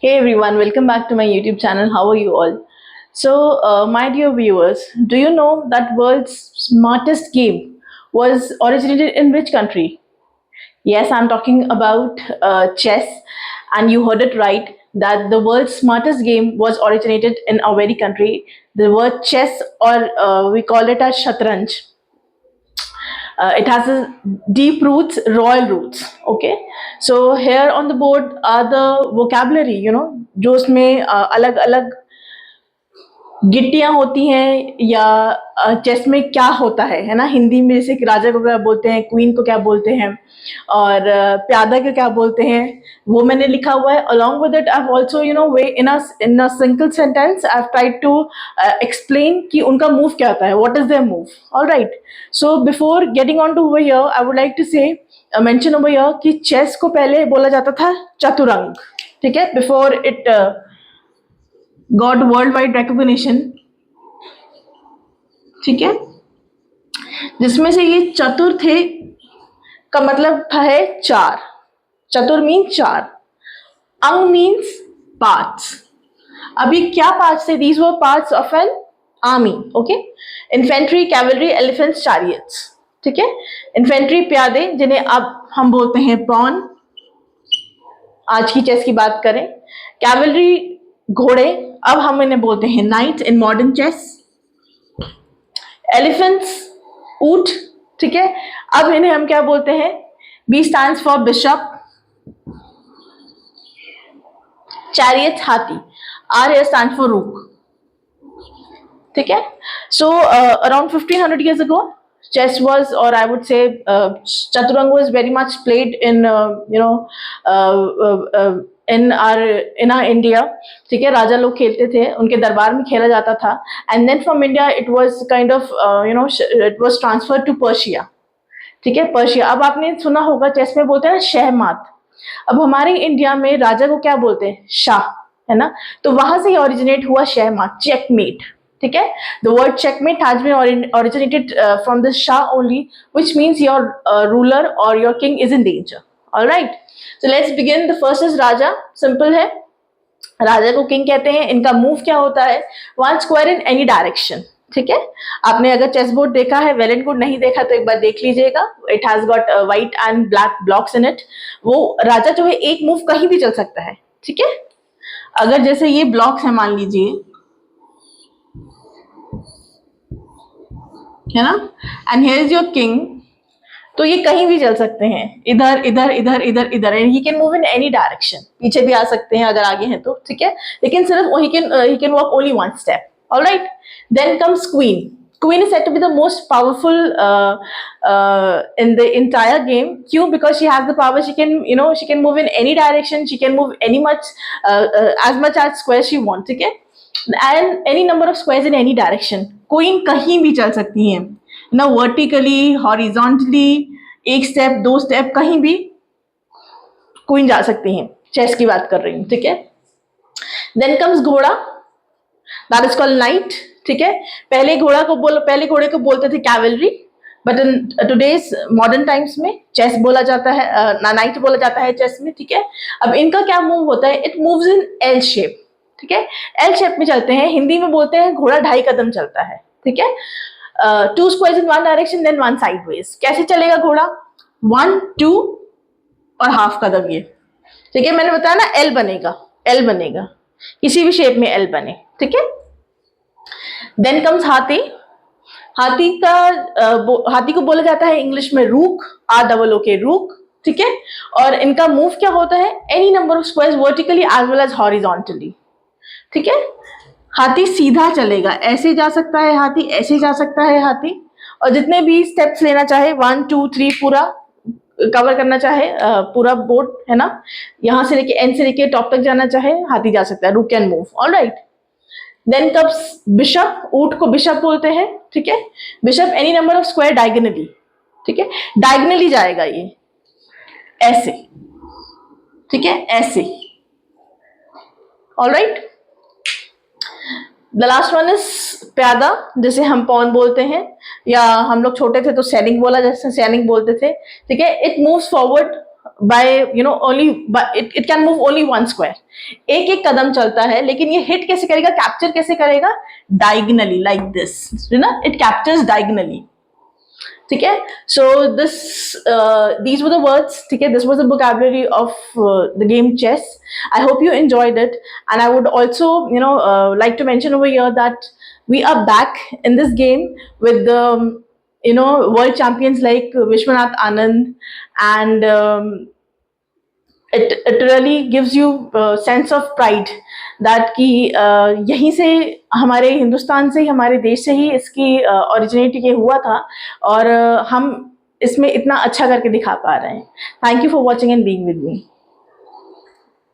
Hey everyone, welcome back to my YouTube channel. How are you all? My dear viewers, do you know that world's smartest game was originated in which country? Yes, I'm talking about chess, and you heard it right that the world's smartest game was originated in our very country. The word chess, or we call it as shatranj. It has a deep roots, royal roots. Okay, so here on the board are the vocabulary, जो उसमें अलग अलग गिट्टियां होती हैं या chess में क्या होता है ना। हिंदी में जैसे कि राजा को क्या बोलते हैं, क्वीन को क्या बोलते हैं, और प्यादा को क्या बोलते हैं, वो मैंने लिखा हुआ है। Along with it I have also way in a single sentence I have tried to explain कि उनका मूव क्या होता है, what is their move. Alright, so before getting on to over here I would like to say mention over here कि chess को पहले बोला जाता था चतुरंग। ठीक है, before it got world wide recognition. ठीक है, जिसमें से ये चतुर थे का मतलब है चार। चतुर मीन चार, अंग मीन्स पार्ट्स। अभी क्या पार्ट्स थे? These were parts of an army. Okay, infantry, cavalry, elephants, chariots. ठीक है, इन्फेंट्री प्यादे, जिन्हें अब हम बोलते हैं पॉन, आज की चेस की बात करें। कैवलरी घोड़े, अब हम इन्हें बोलते हैं knight in modern chess. Elephants ऊंट। ठीक है, अब इन्हें हम क्या बोलते हैं? B stands for bishop. Chariot हाथी, R here stands for rook. ठीक है, so around 1500 years ago chess was, or I would say chaturang was very much played in in our India. ठीक है, राजा लोग खेलते थे, उनके दरबार में खेला जाता था। And then from India it was kind of it was transferred to Persia. ठीक है, पर्शिया। अब आपने सुना होगा चेस में बोलते हैं ना शहमात। अब हमारे इंडिया में राजा को क्या बोलते हैं? शाह, है ना। तो वहां से ही ओरिजिनेट हुआ शहमात, चेकमेट। ठीक है, the word checkmate has been originated from the shah only, which means your ruler or your king is in danger. All right, so let's begin. The first is Raja. Simple है, राजा को king कहते हैं। इनका move क्या होता है? One square in any direction. ठीक है, आपने अगर चेस बोर्ड देखा है, वेल एंड गुड, नहीं देखा तो एक बार देख लीजिएगा। It has got white and black blocks in it. वो राजा जो है एक मूव कहीं भी चल सकता है। ठीक है, अगर जैसे ये ब्लॉक्स है मान लीजिए, है ना, and here is your king, तो ये कहीं भी चल सकते हैं, इधर इधर इधर इधर इधर। He can move in any direction, पीछे भी आ सकते हैं अगर आगे हैं तो। ठीक है, लेकिन सिर्फ ही can walk only one step. Alright, then comes queen. Queen is said to be the most powerful in the entire game. क्यों? Because she has the power. She can, she can move in any direction. She can move as much as squares she wants. ठीक है, and any number of squares in any direction. Queen कहीं भी चल सकती है ना, vertically, horizontally, एक step, दो स्टेप, कहीं भी क्वीन जा सकती हैं। चेस की बात कर रही हूँ। ठीक है, देन कम्स घोड़ा, दैट इज कॉल्ड नाइट। ठीक है, पहले घोड़े को बोलते थे cavalry, but in today's modern times में चेस बोला जाता है, नाइट बोला जाता है चेस में। ठीक है, अब इनका क्या मूव होता है? It moves in L shape. ठीक है, एल शेप में चलते हैं। हिंदी में बोलते हैं घोड़ा 2.5 कदम चलता है। ठीक है, 2 squares in one direction, then 1 sideways. कैसे चलेगा घोड़ा? 1, 2 और हाफ कदम ये। ठीक है, मैंने बताया ना एल बनेगा, किसी भी शेप में एल बने। ठीक है, देन कम्स हाथी। हाथी को बोला जाता है इंग्लिश में रूक, ROOK, रूक। ठीक है, और इनका मूव क्या होता है? Any number of squares vertically as well as horizontally. ठीक है, हाथी सीधा चलेगा, ऐसे जा सकता है हाथी, ऐसे जा सकता है हाथी, और जितने भी स्टेप्स लेना चाहे, 1, 2, 3 पूरा कवर करना चाहे, पूरा बोर्ड, है ना, यहां से लेके एंड से लेके टॉप तक जाना चाहे, हाथी जा सकता है। Rook can move. Alright, then comes bishop. ऊंट को बिशप बोलते हैं। ठीक है, bishop any number of square diagonally. ठीक है, डायगोनली जाएगा ये, ऐसे। ठीक है, ऐसे। Alright, the last one is प्यादा, जिसे हम पॉन बोलते हैं, या हम लोग छोटे थे तो सैनिक बोलते थे। ठीक है, it moves forward by only it can move only one square, एक एक कदम चलता है, लेकिन ये हिट कैसे करेगा, कैप्चर कैसे करेगा, डायगनली लाइक दिस, ना, इट कैप्चर्स डायगनली, ठीक है. So this these were the words, ठीक है, this was the vocabulary of the game chess. I hope you enjoyed it, and I would also like to mention over here that we are back in this game with the world champions like Vishwanath Anand, and it really gives you sense of pride that कि यहीं से, हमारे हिंदुस्तान से ही, हमारे देश से ही इसकी originate ये हुआ था, और हम इसमें इतना अच्छा करके दिखा पा रहे हैं. Thank you for watching and being with me.